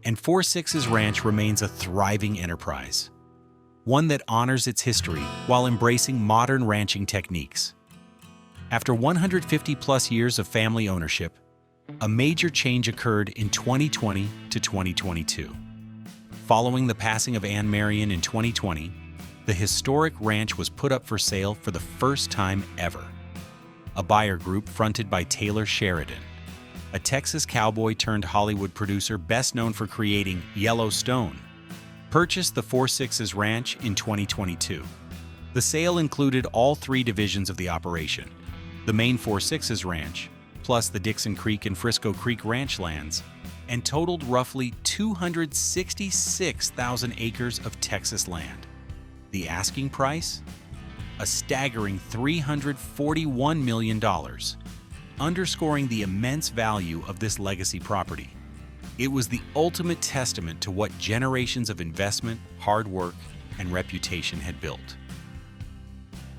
and 4-6's ranch remains a thriving enterprise, one that honors its history while embracing modern ranching techniques. After 150-plus years of family ownership, a major change occurred in 2020 to 2022. Following the passing of Anne Marion in 2020, the historic ranch was put up for sale for the first time ever. A buyer group fronted by Taylor Sheridan, a Texas cowboy turned Hollywood producer best known for creating Yellowstone, purchased the 4-6's ranch in 2022. The sale included all three divisions of the operation: the main 4-6's ranch, plus the Dixon Creek and Frisco Creek ranch lands, and totaled roughly 266,000 acres of Texas land. The asking price? A staggering $341 million, underscoring the immense value of this legacy property. It was the ultimate testament to what generations of investment, hard work, and reputation had built.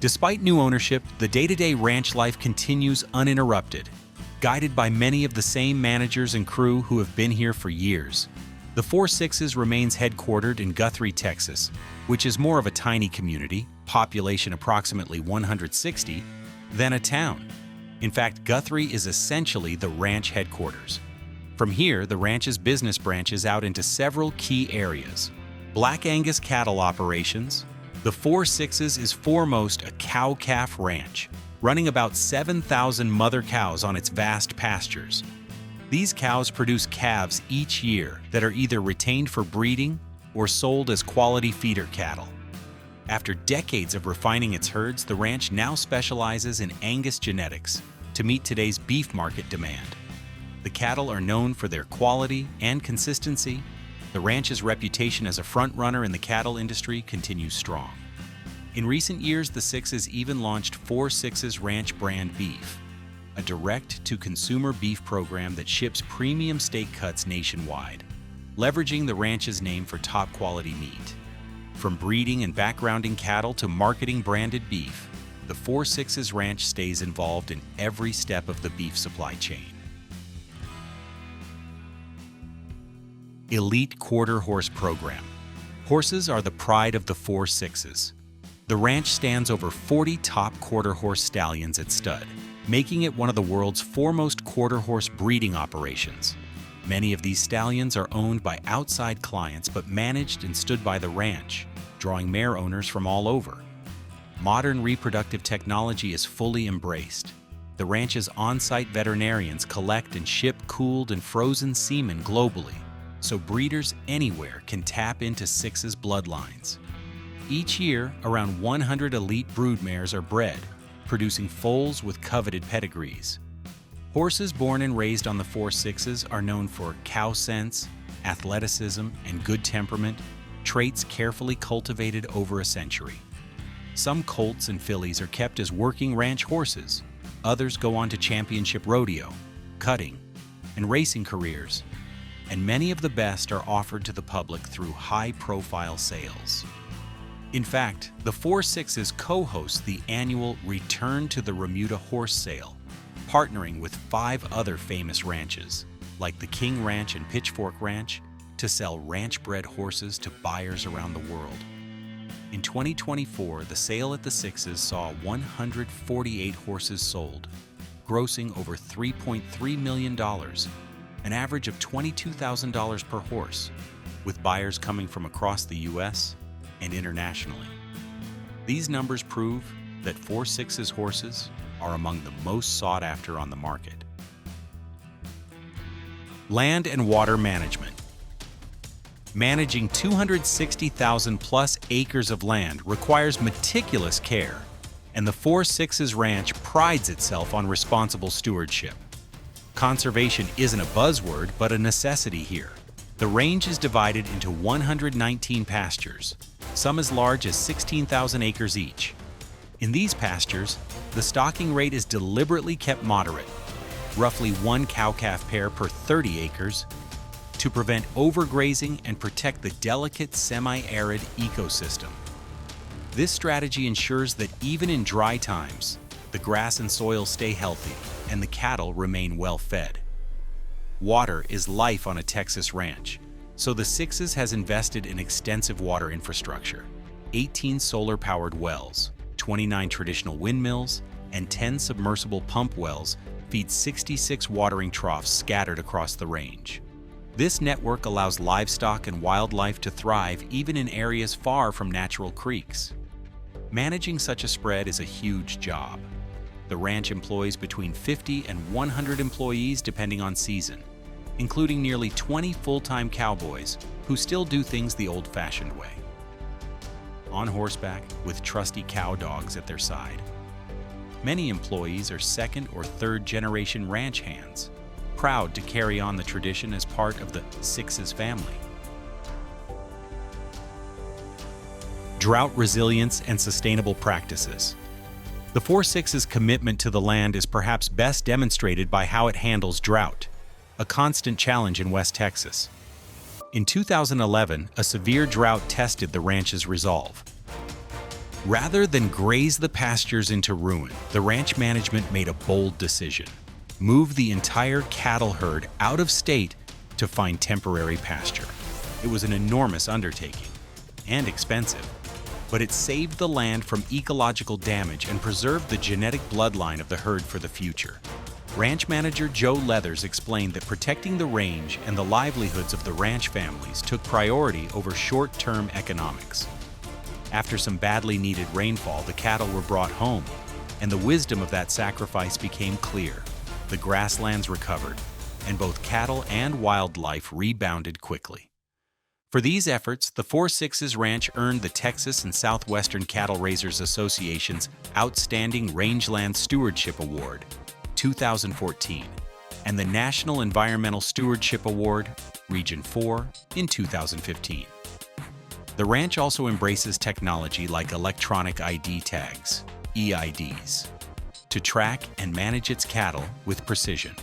Despite new ownership, the day-to-day ranch life continues uninterrupted, guided by many of the same managers and crew who have been here for years. The 4-6's remains headquartered in Guthrie, Texas, which is more of a tiny community, population approximately 160, than a town. In fact, Guthrie is essentially the ranch headquarters. From here, the ranch's business branches out into several key areas. Black Angus cattle operations. The 4-6's is foremost a cow-calf ranch, running about 7,000 mother cows on its vast pastures. These cows produce calves each year that are either retained for breeding or sold as quality feeder cattle. After decades of refining its herds, the ranch now specializes in Angus genetics to meet today's beef market demand. The cattle are known for their quality and consistency. The ranch's reputation as a front-runner in the cattle industry continues strong. In recent years, the 6's even launched 4-6's Ranch brand beef, a direct-to-consumer beef program that ships premium steak cuts nationwide, leveraging the ranch's name for top-quality meat. From breeding and backgrounding cattle to marketing branded beef, the 4-6's Ranch stays involved in every step of the beef supply chain. Elite Quarter Horse Program. Horses are the pride of the 4-6's. The ranch stands over 40 top quarter horse stallions at stud, making it one of the world's foremost quarter horse breeding operations. Many of these stallions are owned by outside clients but managed and stood by the ranch, drawing mare owners from all over. Modern reproductive technology is fully embraced. The ranch's on-site veterinarians collect and ship cooled and frozen semen globally, so breeders anywhere can tap into 6's bloodlines. Each year, around 100 elite broodmares are bred, producing foals with coveted pedigrees. Horses born and raised on the 4-6's are known for cow sense, athleticism, and good temperament, traits carefully cultivated over a century. Some colts and fillies are kept as working ranch horses. Others go on to championship rodeo, cutting, and racing careers. And many of the best are offered to the public through high-profile sales. In fact, the 4-6's co-hosts the annual Return to the Remuda Horse Sale, partnering with 5 other famous ranches, like the King Ranch and Pitchfork Ranch, to sell ranch-bred horses to buyers around the world. In 2024, the sale at the 6's saw 148 horses sold, grossing over $3.3 million, an average of $22,000 per horse, with buyers coming from across the U.S. and internationally. These numbers prove that 4-6's horses are among the most sought after on the market. Land and water management. Managing 260,000 plus acres of land requires meticulous care, and the 4-6's Ranch prides itself on responsible stewardship. Conservation isn't a buzzword, but a necessity here. The range is divided into 119 pastures, some as large as 16,000 acres each. In these pastures, the stocking rate is deliberately kept moderate, roughly 1 cow-calf pair per 30 acres, to prevent overgrazing and protect the delicate semi-arid ecosystem. This strategy ensures that even in dry times, the grass and soil stay healthy and the cattle remain well fed. Water is life on a Texas ranch, So the Sixes has invested in extensive water infrastructure, 18 solar-powered wells, 29 traditional windmills, and 10 submersible pump wells feed 66 watering troughs scattered across the range. This network allows livestock and wildlife to thrive even in areas far from natural creeks. Managing such a spread is a huge job. The ranch employs between 50 and 100 employees depending on season, including nearly 20 full-time cowboys who still do things the old-fashioned way. On horseback, with trusty cow dogs at their side. Many employees are second or third generation ranch hands, proud to carry on the tradition as part of the Sixes family. Drought resilience and sustainable practices. The Four Sixes' commitment to the land is perhaps best demonstrated by how it handles drought, a constant challenge in West Texas. In 2011, a severe drought tested the ranch's resolve. Rather than graze the pastures into ruin, the ranch management made a bold decision: move the entire cattle herd out of state to find temporary pasture. It was an enormous undertaking and expensive, but it saved the land from ecological damage and preserved the genetic bloodline of the herd for the future. Ranch manager Joe Leathers explained that protecting the range and the livelihoods of the ranch families took priority over short-term economics. After some badly needed rainfall, the cattle were brought home, and the wisdom of that sacrifice became clear. The grasslands recovered, and both cattle and wildlife rebounded quickly. For these efforts, the Four Sixes Ranch earned the Texas and Southwestern Cattle Raisers Association's Outstanding Rangeland Stewardship Award, 2014, and the National Environmental Stewardship Award, Region 4, in 2015. The ranch also embraces technology like electronic ID tags, EIDs, to track and manage its cattle with precision.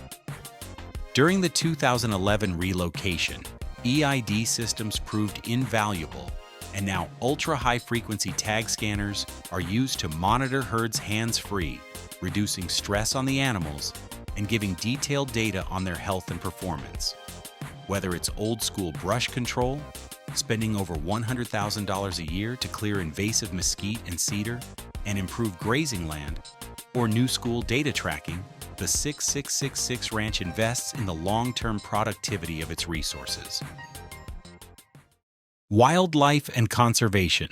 During the 2011 relocation, EID systems proved invaluable, and now ultra-high-frequency tag scanners are used to monitor herds hands-free, reducing stress on the animals and giving detailed data on their health and performance. Whether it's old-school brush control, spending over $100,000 a year to clear invasive mesquite and cedar and improve grazing land, or new-school data tracking, the 6666 Ranch invests in the long-term productivity of its resources. Wildlife and conservation.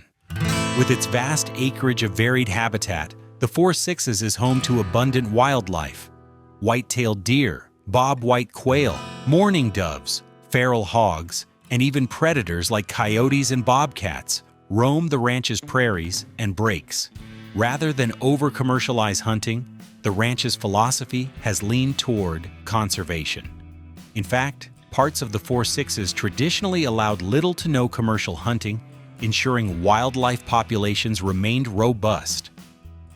With its vast acreage of varied habitat, the Four Sixes is home to abundant wildlife. White-tailed deer, bobwhite quail, mourning doves, feral hogs, and even predators like coyotes and bobcats roam the ranch's prairies and breaks. Rather than over-commercialize hunting, the ranch's philosophy has leaned toward conservation. In fact, parts of the Four Sixes traditionally allowed little to no commercial hunting, ensuring wildlife populations remained robust.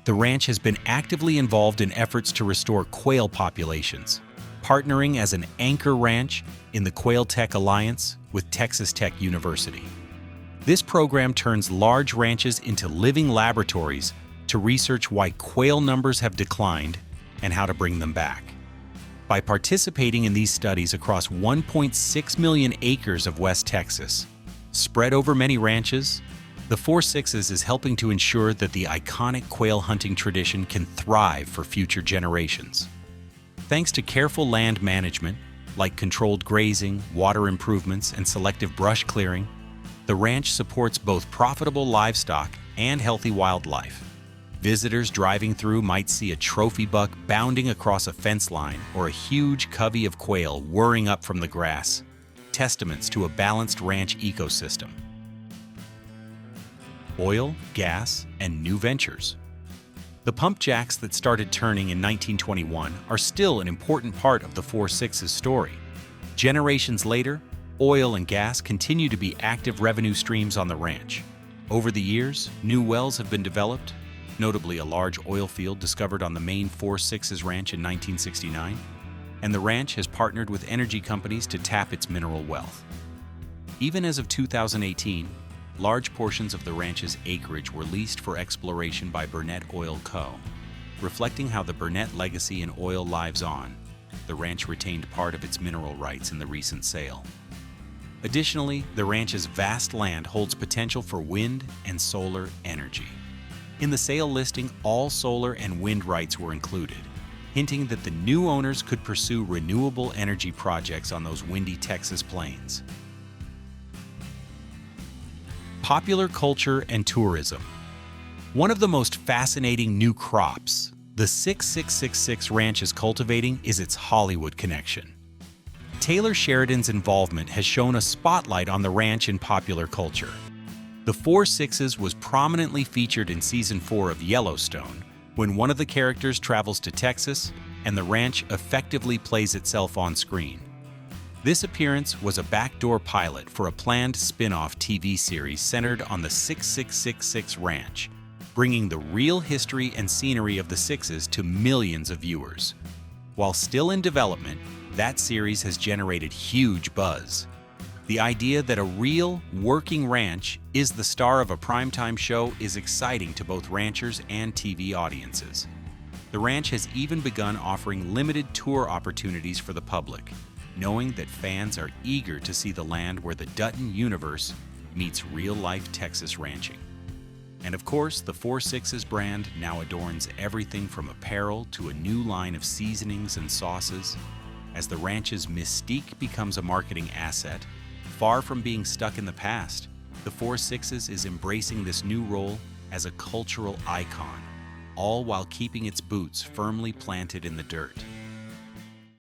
The ranch has been actively involved in efforts to restore quail populations, partnering as an anchor ranch in the Quail Tech Alliance with Texas Tech University. This program turns large ranches into living laboratories to research why quail numbers have declined and how to bring them back. By participating in these studies across 1.6 million acres of West Texas, spread over many ranches, the Four Sixes is helping to ensure that the iconic quail hunting tradition can thrive for future generations. Thanks to careful land management, like controlled grazing, water improvements, and selective brush clearing, the ranch supports both profitable livestock and healthy wildlife. Visitors driving through might see a trophy buck bounding across a fence line or a huge covey of quail whirring up from the grass, testaments to a balanced ranch ecosystem. Oil, gas, and new ventures. The pump jacks that started turning in 1921 are still an important part of the Four Sixes story. Generations later, oil and gas continue to be active revenue streams on the ranch. Over the years, new wells have been developed, notably a large oil field discovered on the main Four Sixes Ranch in 1969, and the ranch has partnered with energy companies to tap its mineral wealth. Even as of 2018, large portions of the ranch's acreage were leased for exploration by Burnett Oil Co. Reflecting how the Burnett legacy in oil lives on, the ranch retained part of its mineral rights in the recent sale. Additionally, the ranch's vast land holds potential for wind and solar energy. In the sale listing, all solar and wind rights were included, hinting that the new owners could pursue renewable energy projects on those windy Texas plains. Popular culture and tourism. One of the most fascinating new crops the 6666 Ranch is cultivating is its Hollywood connection. Taylor Sheridan's involvement has shown a spotlight on the ranch in popular culture. The Four Sixes was prominently featured in Season 4 of Yellowstone, when one of the characters travels to Texas and the ranch effectively plays itself on screen. This appearance was a backdoor pilot for a planned spin-off TV series centered on the 6666 Ranch, bringing the real history and scenery of the Sixes to millions of viewers. While still in development, that series has generated huge buzz. The idea that a real, working ranch is the star of a primetime show is exciting to both ranchers and TV audiences. The ranch has even begun offering limited tour opportunities for the public, knowing that fans are eager to see the land where the Dutton universe meets real-life Texas ranching. And of course, the Four Sixes brand now adorns everything from apparel to a new line of seasonings and sauces. As the ranch's mystique becomes a marketing asset, far from being stuck in the past, the Four Sixes is embracing this new role as a cultural icon, all while keeping its boots firmly planted in the dirt.